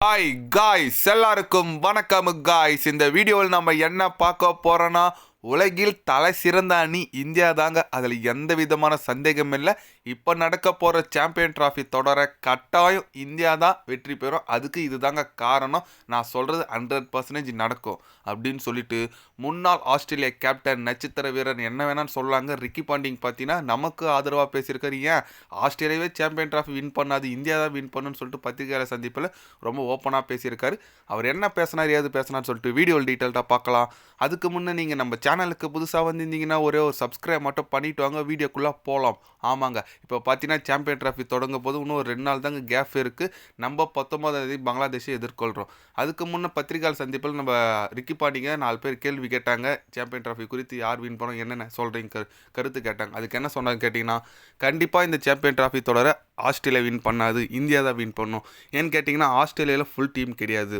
Hi guys, எல்லாருக்கும் வணக்கம் guys. இந்த வீடியோவில் நம்ம என்ன பார்க்க போறோன்னா, உலகில் தலை சிறந்த அணி இந்தியா தாங்க. அதில் எந்த விதமான சந்தேகம் இல்லை. இப்போ நடக்க போகிற சாம்பியன் டிராஃபி தொடர கட்டாயம் இந்தியா தான் வெற்றி பெறும். அதுக்கு இது தாங்க காரணம். நான் சொல்கிறது 100% நடக்கும் அப்படின்னு சொல்லிட்டு முன்னாள் ஆஸ்திரேலியா கேப்டன் நட்சத்திர வீரர் என்ன வேணான்னு சொல்லாங்க ரிக்கி பாண்டிங் பார்த்தீங்கன்னா நமக்கு ஆதரவாக பேசியிருக்காரு. ஏன் ஆஸ்திரேலியாவே சாம்பியன் டிராஃபி வின் பண்ணாது, இந்தியா தான் வின் பண்ணுன்னு சொல்லிட்டு பத்திரிகையாளர் சந்திப்பில் ரொம்ப ஓப்பனாக பேசியிருக்காரு. அவர் என்ன பேசினார், ஏது பேசினார்னு சொல்லிட்டு வீடியோவில் டீட்டெயில்டாக பார்க்கலாம். அதுக்கு முன்னே நீங்கள் நம்ம சேனலுக்கு புதுசாக வந்திருந்தீங்கன்னா ஒரே ஒரு சப்ஸ்கிரைப் மட்டும் பண்ணிவிட்டு வாங்க, வீடியோக்குள்ளே போகலாம். ஆமாங்க, இப்போ பார்த்தீங்கன்னா சாம்பியன் டிராஃபி தொடங்கும் போது இன்னும் ஒரு 2 நாள் தாங்க கேப் இருக்குது. நம்ம 19ஆம் தேதி பங்களாதேஷை எதிர்கொள்கிறோம். அதுக்கு முன்னே பத்திரிகையாளர் சந்திப்பில் நம்ம ரிக்கி பாண்டிங்க 4 பேர் கேள்வி கேட்டாங்க. சாம்பியன் டிராஃபி குறித்து யார் வின் பண்ணோம், என்னென்ன சொல்கிறீங்க கருத்து கேட்டாங்க. அதுக்கு என்ன சொன்னாங்க கேட்டிங்கன்னா, கண்டிப்பாக இந்த சாம்பியன் டிராஃபி தொடர ஆஸ்திரேலியா வின் பண்ணாது, இந்தியா தான் வின் பண்ணும். ஏன்னு கேட்டிங்கன்னா ஆஸ்திரேலியாவில் ஃபுல் டீம் கிடையாது,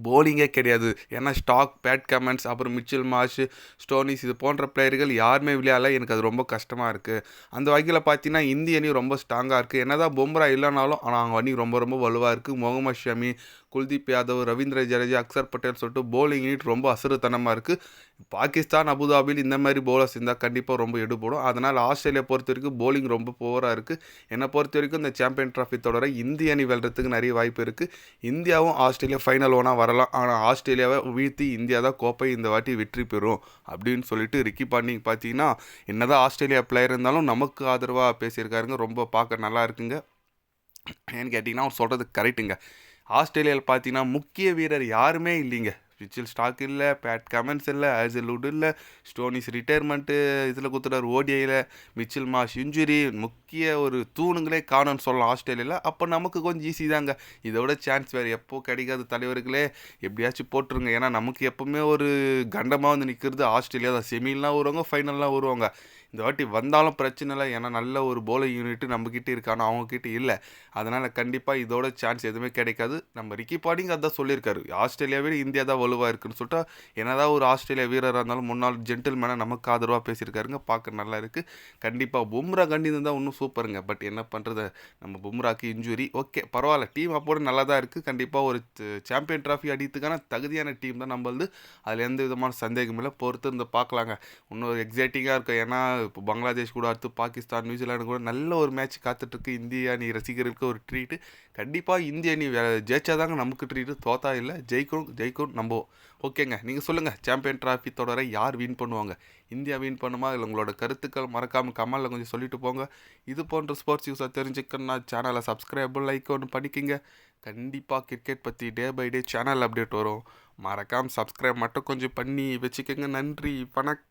போலிங்கே கிடையாது. ஏன்னா ஸ்டாக், பேட் கமெண்ட்ஸ், அப்புறம் மிச்சல் மார்ஷ், ஸ்டோனிஸ் இது போன்ற பிளேயர்கள் யாருமே விளையாடல. எனக்கு அது ரொம்ப கஷ்டமாக இருக்குது. அந்த வகையில் பார்த்தீங்கன்னா இந்திய அணி ரொம்ப ஸ்ட்ராங்காக இருக்குது. என்ன தான் பும்ரா இல்லைனாலும் ஆனால் அவங்க அணி ரொம்ப ரொம்ப வலுவாக இருக்குது. முகமது ஷமி, குல்தீப் யாதவ், ரவீந்திர ஜடேஜா, அக்சர் பட்டேல் சொல்லிட்டு போலிங் யூனிட் ரொம்ப அசுறுத்தனமாக இருக்குது. பாகிஸ்தான், அபுதாபியில் இந்த மாதிரி போலர்ஸ் இருந்தால் கண்டிப்பாக ரொம்ப எடுபடும். அதனால் ஆஸ்திரேலியா பொறுத்த வரைக்கும் போலிங் ரொம்ப புவராக இருக்குது. என்னை பொறுத்த வரைக்கும் இந்த சாம்பியன் டிராஃபி தொடர இந்திய அணி வெல்றதுக்கு நிறைய வாய்ப்பு இருக்குது. இந்தியாவும் ஆஸ்திரேலியா ஃபைனல் ஒன்றா வரலாம். ஆனால் ஆஸ்திரேலியாவை வீழ்த்தி இந்தியா தான் கோப்பை இந்த வாட்டி வெற்றி பெறும் அப்படின்னு சொல்லிட்டு ரிக்கி பாண்டிங் பார்த்தீங்கன்னா என்னதான் ஆஸ்திரேலியா பிளேயர் இருந்தாலும் நமக்கு ஆதரவாக பேசியிருக்காருங்க. ரொம்ப பார்க்க நல்லா இருக்குங்க. ஏன்னு கேட்டிங்கன்னா அவர் சொல்கிறது கரெக்டுங்க. ஆஸ்திரேலியாவில் பார்த்தீங்கன்னா முக்கிய வீரர் யாருமே இல்லைங்க. மிச்சல் ஸ்டாக் இல்லை, பேட் கமெண்ட்ஸ் இல்லை, ஹேசல்வுட் இல்லை, ஸ்டோனிஸ் ரிட்டையர்மெண்ட்டு இதில் கொடுத்துட்டார் ஓடிஐயில், மிச்சல் மார்ஷ் இன்ஜுரி, முக்கிய ஒரு தூணுங்களே காணும்னு சொல்லலாம் ஆஸ்திரேலியாவில். அப்போ நமக்கு கொஞ்சம் ஈஸி தாங்க. இதோட சான்ஸ் வேறு எப்போ கிடைக்காது. தலைவர்களே எப்படியாச்சும் போட்டுருங்க. ஏன்னா நமக்கு எப்போவுமே ஒரு கண்டமாக வந்து நிற்கிறது ஆஸ்திரேலியா தான். செமிலாம் வருவாங்க, ஃபைனல்லாம் வருவாங்க. இந்த வாட்டி வந்தாலும் பிரச்சனை இல்லை. ஏன்னா நல்ல ஒரு போலிங் யூனிட்டு நம்மக்கிட்ட இருக்கு, ஆனால் அவங்கக்கிட்ட இல்லை. அதனால் கண்டிப்பாக இதோட சான்ஸ் எதுவுமே கிடைக்காது. நம்ம ரிக்கி பாண்டிங் அதான் சொல்லியிருக்காரு, ஆஸ்திரேலியாவே இந்தியா தான் வலுவாக இருக்குன்னு சொல்லிட்டு. என்னதான் ஒரு ஆஸ்திரேலியா வீரராக இருந்தாலும் முன்னாள் ஜென்டில்மேனாக நமக்கு ஆதரவாக பேசியிருக்காருங்க. பார்க்க நல்லா இருக்குது. கண்டிப்பாக பும்ரா கண்டியிருந்தால் இன்னும் சூப்பருங்க. பட் என்ன பண்ணுறது, நம்ம பும்ராக்கு இன்ஜுரி. ஓகே பரவாயில்ல, டீம் அப்போது நல்லா தான் இருக்குது. கண்டிப்பாக ஒரு சாம்பியன் டிராஃபி அடித்துக்கான தகுதியான டீம் தான் நம்மளது. அதில் எந்த விதமான சந்தேகம் இல்லை. பொறுத்து இருந்து பார்க்கலாங்க. இன்னொரு எக்ஸைட்டிங்காக இருக்கும். ஏன்னா இப்போ பங்களாதேஷ் கூட அடுத்து பாகிஸ்தான், நியூசிலாண்டு கூட நல்ல ஒரு மேட்ச் காத்துட்ருக்கு. இந்திய அணி ரசிகர்களுக்கு ஒரு ட்ரீட்டு. கண்டிப்பாக இந்திய அணி ஜெயிச்சாதாங்க நமக்கு ட்ரீட்டு, தோத்தா இல்லை. ஜெயிக்கும் நம்புவோம். ஓகேங்க, நீங்கள் சொல்லுங்கள், சாம்பியன் டிராஃபி தொடர யார் வின் பண்ணுவாங்க? இந்தியா வின் பண்ணுமா? இல்லை உங்களோட கருத்துக்கள் மறக்காமல் கமெண்டில் கொஞ்சம் சொல்லிட்டு போங்க. இது போன்ற ஸ்போர்ட்ஸ் நியூஸை தெரிஞ்சுக்கணுன்னா சேனலை சப்ஸ்கிரைப், லைக் ஒன்று பண்ணிக்கிங்க. கண்டிப்பாக கிரிக்கெட் பற்றி day by day channel update வரும். மறக்காமல் சப்ஸ்கிரைப் மட்டும் கொஞ்சம் பண்ணி வச்சுக்கோங்க. நன்றி, வணக்கம்.